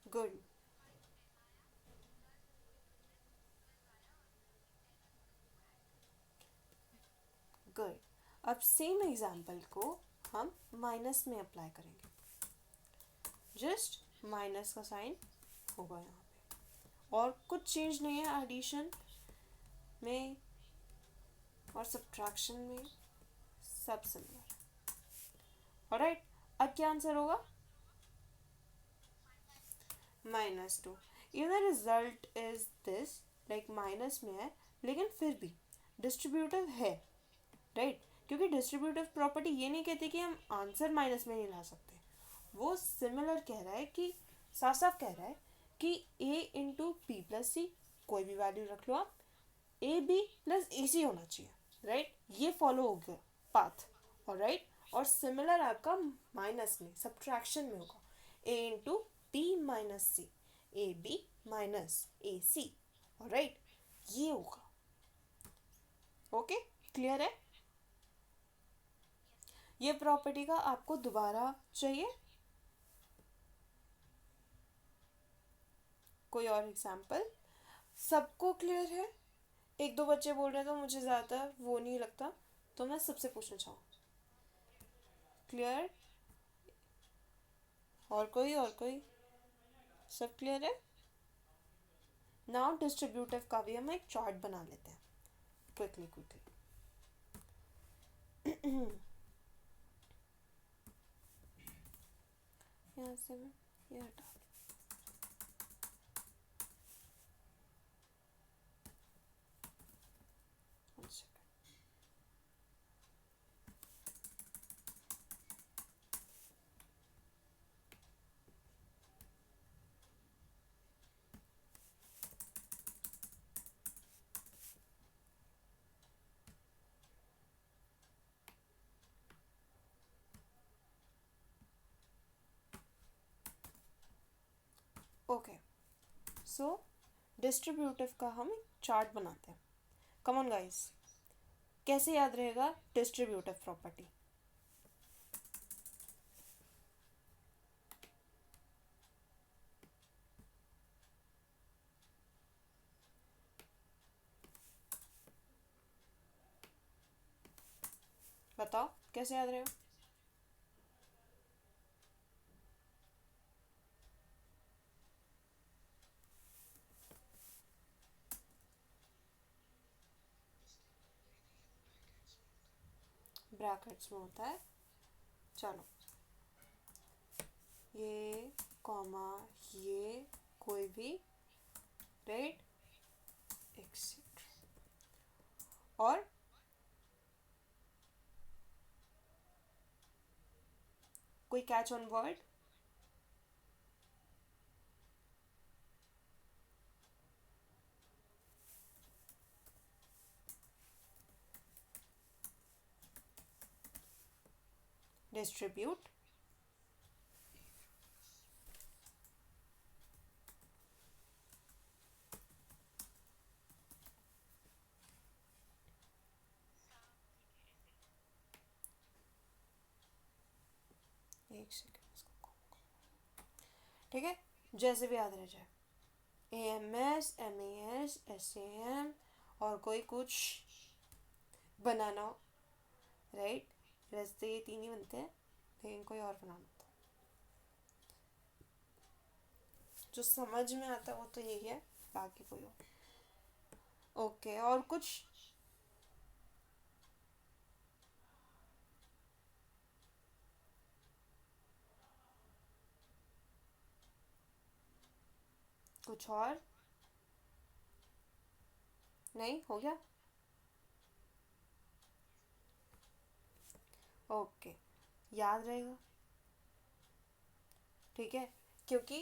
गुड. गुड. अब सेम एग्जाम्पल को हम माइनस में अप्लाई करेंगे. जस्ट माइनस का साइन होगा यहाँ पे, और कुछ चेंज नहीं है. एडिशन में और सब्ट्रैक्शन में सब सिमिलर. ऑलराइट, अब क्या आंसर होगा? -2। Even result is this, like minus में है लेकिन फिर भी डिस्ट्रीब्यूटिव है, राइट क्योंकि डिस्ट्रीब्यूटिव प्रॉपर्टी ये नहीं कहती कि हम आंसर माइनस में नहीं ला सकते, वो सिमिलर कह रहा है कि साफ साफ कह रहा है कि ए इंटू पी प्लस सी, कोई भी वैल्यू रख लो आप, ए बी प्लस ए सी होना चाहिए, राइट ये फॉलो हो गया पाथ, और राइट और सिमिलर आपका माइनस में सब्ट्रैक्शन में होगा, A into B minus C, A B minus A C, और राइट ये होगा। ओके, क्लियर है? ये प्रॉपर्टी का आपको दोबारा चाहिए? कोई और एग्जाम्पल? सबको क्लियर है? एक दो बच्चे बोल रहे हैं तो मुझे ज़्यादा वो नहीं लगता, तो मैं सबसे पूछना चाहूँ। क्लियर? और कोई? और कोई? सब क्लियर है? नाउ डिस्ट्रीब्यूटिव का भी हम एक चार्ट बना लेते हैं क्विकली क्विकली। यहाँ से मैं ये हटा दूँ। One second. ओके, सो डिस्ट्रीब्यूटिव का हम एक चार्ट बनाते हैं। कम ऑन गाइस, कैसे याद रहेगा डिस्ट्रीब्यूटिव प्रॉपर्टी? बताओ कैसे याद रहेगा? ब्रैकेट्स में होता है। चलो, ये कॉमा ये कोई भी, राइट एक्सेट्रा, और कोई कैच ऑन वर्ड? डिस्ट्रीब्यूट, एक सेकेंड इसको, ठीक है जैसे भी याद रह जाए। A M S, M A S, S A M, और कोई कुछ बनाना हो, राइट वैसे तो ये तीन ही बनते हैं लेकिन कोई और बनाना होता, जो समझ में आता है वो तो यही है, बाकी कोई और। ओके, और कुछ? कुछ और? नहीं हो गया? ओके, याद रहेगा, ठीक है क्योंकि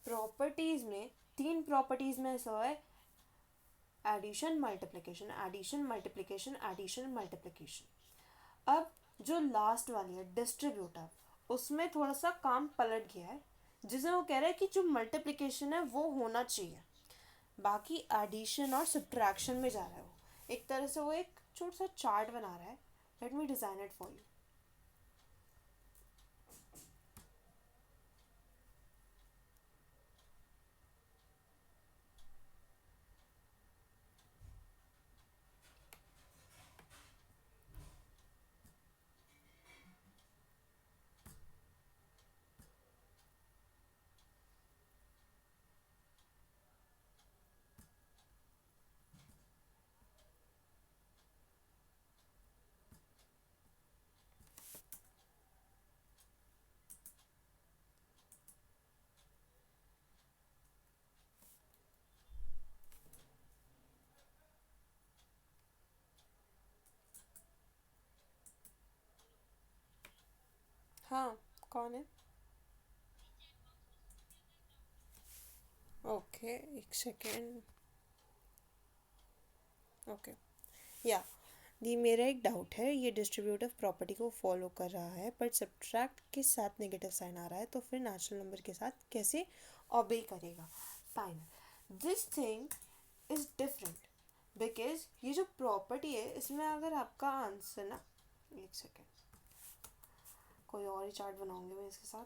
प्रॉपर्टीज में तीन प्रॉपर्टीज में ऐसा है, addition multiplication, addition multiplication, addition multiplication. अब जो लास्ट वाली है डिस्ट्रीब्यूटिव, उसमें थोड़ा सा काम पलट गया है, जिसे वो कह रहा है कि जो मल्टीप्लिकेशन है वो होना चाहिए, बाकी एडिशन और सब्ट्रैक्शन में जा रहा है वो। एक तरह से वो एक छोटा सा चार्ट बना रहा है। Let me design it for you. हाँ, कौन है? ओके, एक सेकेंड। ओके, या ये मेरा एक डाउट है, ये डिस्ट्रीब्यूटिव प्रॉपर्टी को फॉलो कर रहा है पर सब्ट्रैक्ट के साथ नेगेटिव साइन आ रहा है, तो फिर नेचुरल नंबर के साथ कैसे ओबे करेगा? Fine, this thing is different because ये जो प्रॉपर्टी है इसमें अगर आपका आंसर ना, एक सेकेंड, कोई और ही चार्ट बनाऊंगी मैं इसके साथ।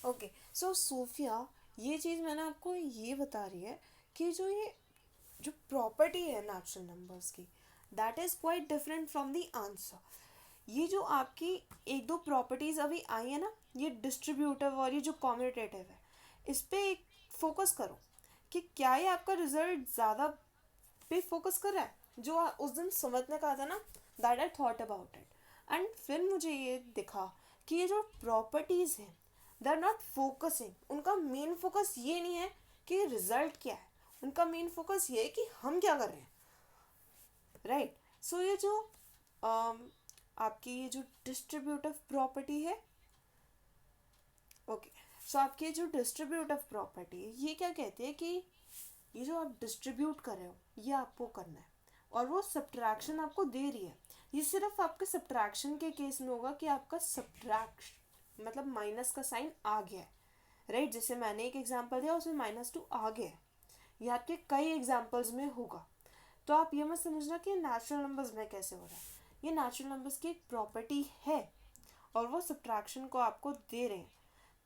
ओके, सो सूफिया, ये चीज़ मैंने आपको ये बता रही है कि जो प्रॉपर्टी है नेचुरल नंबर्स की, that is quite different from the answer. ये जो आपकी एक दो प्रॉपर्टीज़ अभी आई है ना, ये डिस्ट्रीब्यूटिव और ये जो कॉम्यूटेटिव है, इस पे एक फोकस करो कि क्या ये आपका रिजल्ट ज़्यादा पे फोकस कर रहा है, जो उस दिन सुमित ने कहा था ना, that I thought about it. And फिर मुझे ये दिखा कि ये जो प्रॉपर्टीज़ हैं, दे आर नॉट फोकसिंग, उनका मेन फोकस ये नहीं है कि रिजल्ट क्या है, उनका मेन फोकस ये है कि हम क्या कर रहे हैं, राइट? सो ये जो आपकी ये जो डिस्ट्रीब्यूटिव प्रॉपर्टी है, ओके, सो आपकी जो डिस्ट्रीब्यूटिव प्रॉपर्टी है ये क्या कहती है कि ये जो आप डिस्ट्रीब्यूट कर रहे हो ये आपको करना है, और वो सब्ट्रैक्शन आपको दे रही है। ये सिर्फ आपके सब्ट्रैक्शन के केस में होगा कि आपका सब्ट्रैक्शन मतलब माइनस का साइन आ गया है, राइट? जैसे मैंने एक एग्जांपल दिया उसमें -2 आ गया है, ये आपके कई एग्जांपल्स में होगा। तो आप ये मत समझना कि नेचुरल नंबर्स में कैसे हो रहा है, ये नेचुरल नंबर्स की एक प्रॉपर्टी है और वो सब्ट्रैक्शन को आपको दे रहे हैं,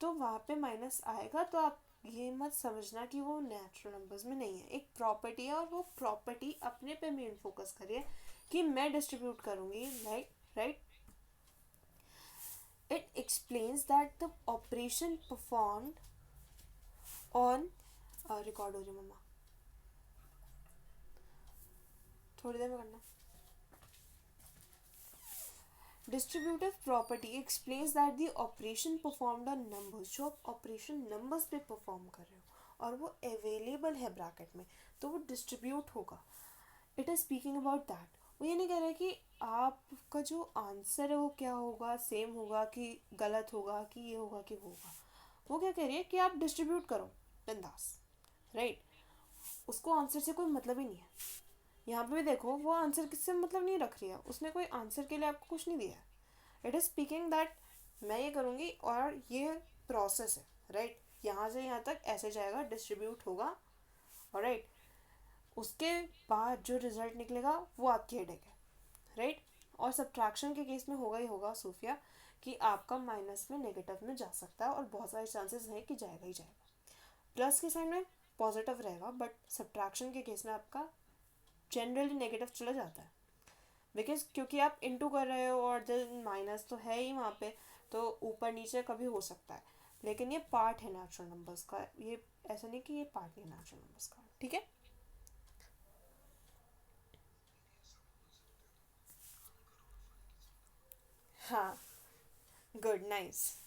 तो वहाँ पे माइनस आएगा। तो आप ये मत समझना कि वो नेचुरल नंबर्स में नहीं है, एक प्रॉपर्टी है और वो प्रॉपर्टी अपने पे मेन फोकस करिए कि मैं डिस्ट्रीब्यूट करूँगी, right? Right, it explains that the operation performed on, record हो रही मम्मा, थोड़ी देर में करना। Distributive property explains that the operation performed on numbers, जो आप ऑपरेशन नंबर्स पे परफॉर्म कर रहे हो और वो अवेलेबल है ब्रैकेट में, तो वो डिस्ट्रीब्यूट होगा। It is speaking about that. वो ये नहीं कह रहा है कि आपका जो आंसर है वो क्या होगा, सेम होगा कि गलत होगा कि ये होगा कि वो होगा। वो क्या कह रही है कि आप डिस्ट्रीब्यूट करो बिंदास, राइट? उसको आंसर से कोई मतलब ही नहीं है। यहाँ पे भी देखो वो आंसर किससे मतलब नहीं रख रही है, उसने कोई आंसर के लिए आपको कुछ नहीं दिया है। इट इज़ स्पीकिंग दैट मैं ये करूँगी और ये प्रोसेस है, राइट? यहाँ से यहाँ तक ऐसे जाएगा, डिस्ट्रीब्यूट होगा, और राइट, उसके बाद जो रिजल्ट निकलेगा वो आपकी हेडेक है, राइट? और सब्ट्रैक्शन के केस में होगा ही होगा सूफिया कि आपका माइनस में नेगेटिव में जा सकता है और बहुत सारे चांसेस हैं कि जाएगा ही जाएगा। प्लस के साइन में पॉजिटिव रहेगा, बट सब्ट्रैक्शन के केस में आपका जनरली नेगेटिव चला जाता है, बिकॉज क्योंकि आप इंटू कर रहे हो और देन माइनस तो है ही वहाँ पे, तो ऊपर नीचे कभी हो सकता है, लेकिन ये पार्ट है नेचुरल नंबर्स का, ये ऐसा नहीं कि ये पार्ट नहीं है नेचुरल नंबर्स का, ठीक है? हाँ, गुड, नाइस।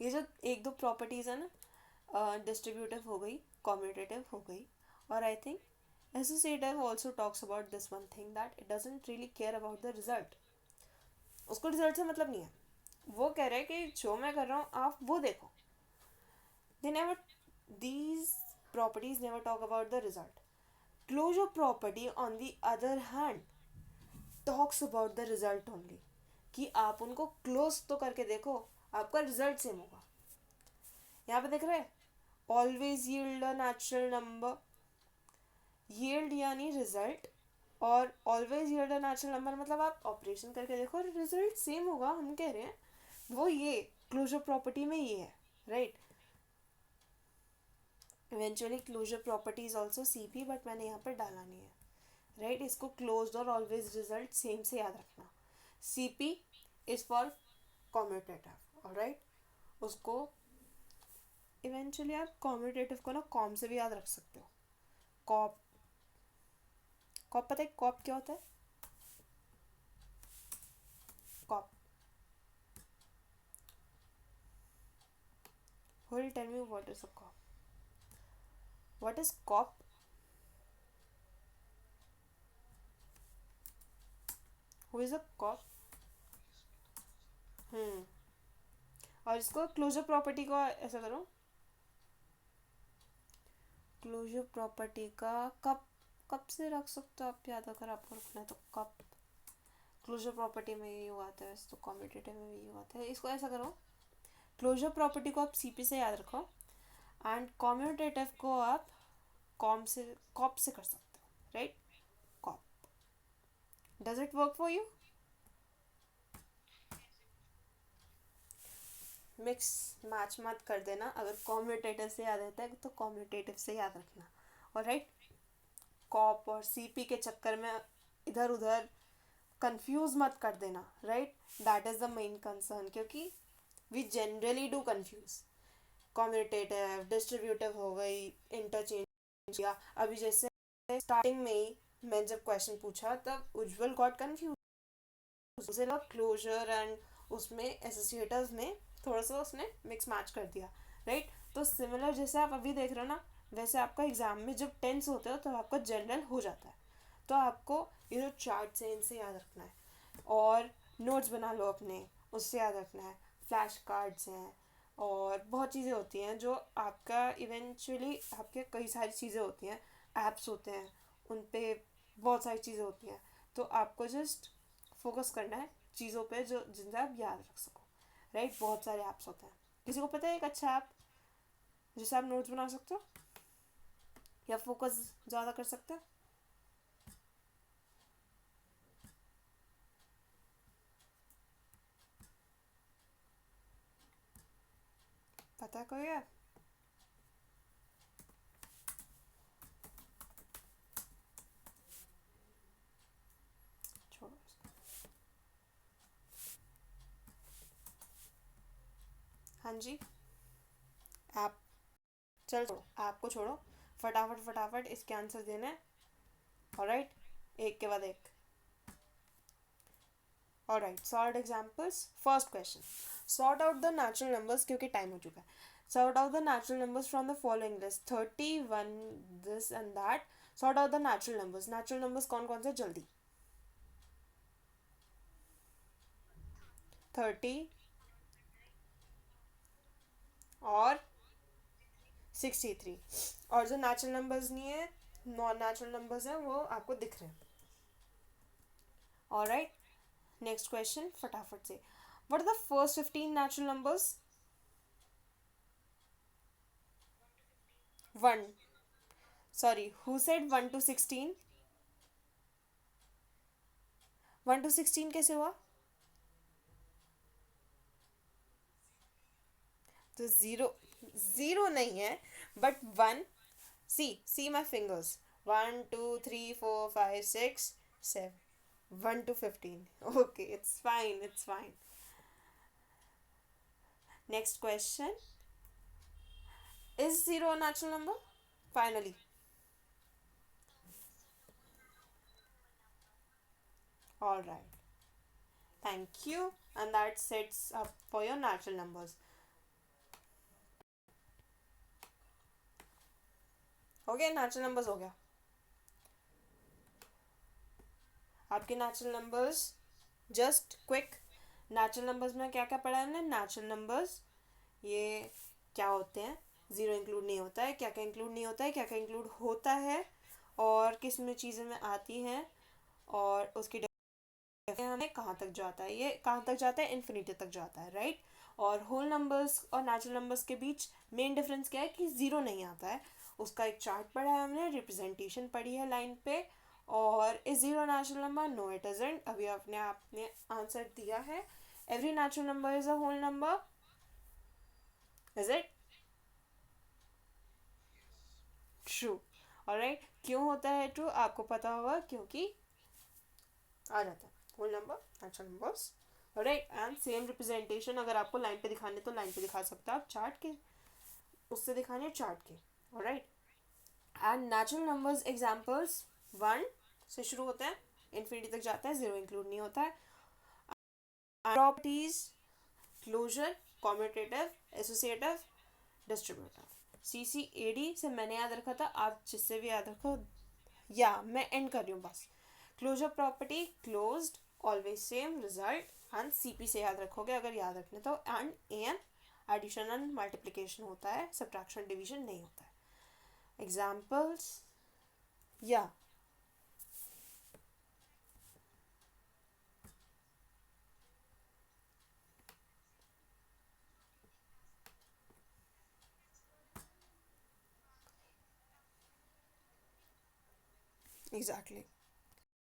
ये जो एक दो प्रॉपर्टीज़ है ना, डिस्ट्रीब्यूटिव हो गई, कॉम्यूटेटिव हो गई, और I think associative also talks about this one thing that it doesn't really care about the result. उसको रिजल्ट से मतलब नहीं है, वो कह रहे हैं कि जो मैं कर रहा हूँ आप वो देखो। They never, these properties never talk about the result. Closure property on the other hand talks about the result only, कि आप उनको क्लोज तो करके देखो, आपका रिजल्ट सेम होगा। यहाँ पे देख रहे हैं, always yield a natural number, yield यानी रिजल्ट, और always yield a natural number मतलब आप ऑपरेशन करके देखो रिजल्ट सेम होगा, हम कह रहे हैं वो ये क्लोजर प्रॉपर्टी में ये है, right? Eventually closure property is also CP, but मैंने यहाँ पर डाला नहीं है, राइट? इसको क्लोज्ड और ऑलवेज रिजल्ट सेम से याद रखना। CP is for commutative, right? उसको इवेंचुअली आप कॉम्यूटेटिव को ना कॉम से भी याद रख सकते हो, कॉप। कॉप पता है कॉप क्या होता है? Cop, who will tell me what is a cop? What is cop? Who is a cop? हम्म और इसको क्लोजर प्रॉपर्टी को ऐसा करो, क्लोजर प्रॉपर्टी का कब कब से रख सकते हो आप याद, अगर आपको रखना है तो कब। क्लोजर प्रॉपर्टी में ये हुआ था, वैसे तो कॉम्पिटेटिव में ये हुआ था। इसको ऐसा करो, क्लोजर प्रॉपर्टी को आप सीपी से याद रखो एंड कॉम्यूटेटिव को आप कॉप से कर सकते हो, right. Cop, does it work for you? Mix match मत कर देना, अगर कॉम्यूटेटिव से याद रहता है तो कॉम्यूटेटिव से याद रखना, और राइट। कॉप और सीपी के चक्कर में इधर उधर कंफ्यूज मत कर देना, right. That is the main concern, क्योंकि we generally do confuse. Commutative distributive हो गई, इंटरचेंज, या अभी जैसे स्टार्टिंग में ही मैं जब क्वेश्चन पूछा तब उज्जवल गॉट कंफ्यूज, उसे लगा क्लोजर एंड उसमें एसोसिएटिव्स में थोड़ा सा उसने मिक्स मैच कर दिया, राइट। तो सिमिलर जैसे आप अभी देख रहे हो ना, वैसे आपका एग्जाम में जब टेंस होते हो तो आपका जनरल हो जाता है। तो आपको ये जो चार्ट है इनसे याद रखना है, और नोट्स बना लो अपने, उससे याद रखना है। फ्लैश कार्ड्स हैं और बहुत चीज़ें होती हैं जो आपका इवेंचुअली, आपके कई सारी चीज़ें होती हैं, ऐप्स होते हैं, उन पे बहुत सारी चीज़ें होती हैं। तो आपको जस्ट फोकस करना है चीज़ों पे जो जिनसे आप याद रख सको, राइट। बहुत सारे ऐप्स होते हैं, किसी को पता है एक अच्छा ऐप जिससे आप नोट्स बना सकते हो या फोकस ज़्यादा कर सकते हो? पता है कोई ऐप? छोड़ो इसको। हाँ जी, ऐप, चल छोड़ो ऐप को, छोड़ो, फटाफट फटाफट इसके आंसर देने हैं, ऑलराइट, एक के बाद एक। Alright, sort examples. First question, sort out the natural numbers, क्योंकि टाइम हो चुका है। Sort out the natural numbers from the following list, 31 this and that. Sort out the natural numbers, natural numbers कौन कौन से, जल्दी। 30 और 63, और जो नेचुरल नंबर्स नहीं है, नॉन नेचुरल नंबर्स हैं, वो आपको दिख रहे हैं, ऑलराइट। नेक्स्ट क्वेश्चन फटाफट से, what are the first 15 natural numbers? 1, sorry, who said 1 to 16? 1 to 16 कैसे हुआ? तो जीरो, जीरो नहीं है, but 1, C my fingers, 1 2 3 4 5 6 7, 1 to 15, okay, it's fine, it's fine. Next question, is zero a natural number? Finally, all right, thank you, and that sets up for your natural numbers. हो गया, natural numbers हो गया आपके natural numbers. Just quick, natural numbers में क्या क्या पढ़ा है हमने? नेचुरल नंबर्स ये क्या होते हैं, ज़ीरो इंक्लूड नहीं होता है, क्या क्या इंक्लूड नहीं होता है, क्या क्या इंक्लूड होता है, और किस में चीज़ें में आती हैं, और उसकी हमें कहाँ तक जाता है, ये कहाँ तक जाता है, इन्फिनिटी तक जाता है, राइट। और होल नंबर्स और नेचुरल नंबर्स के बीच मेन डिफरेंस क्या है कि ज़ीरो नहीं आता है, उसका एक चार्ट पढ़ा है हमने, रिप्रेजेंटेशन पढ़ी है लाइन पे। और is zero natural number? No it isn't, अभी अपने आपने आंसर दिया है। Every natural number is a whole number, is it true? Alright, क्यों होता है ट्रू आपको पता होगा, क्योंकि आ जाता है whole number, natural numbers, right. And same representation अगर आपको लाइन पे दिखाने तो लाइन पे दिखा सकते हो आप, चार्ट के उससे दिखाने चार्ट के, right. And natural numbers examples, 1 से शुरू होते हैं, इन्फिनिटी तक जाता है, ज़ीरो इंक्लूड नहीं होता है। Properties, closure, commutative, associative, distributive. CCAD से मैंने याद रखा था, आप जिससे भी याद रखो, या मैं एंड कर रही हूँ बस। Closure property, closed, always same result, and CP से याद रखोगे अगर याद रखने तो, and AN addition and multiplication होता है, सब्ट्रैक्शन डिवीजन नहीं होता है. एग्जाम्पल्स. या एग्जैक्टली.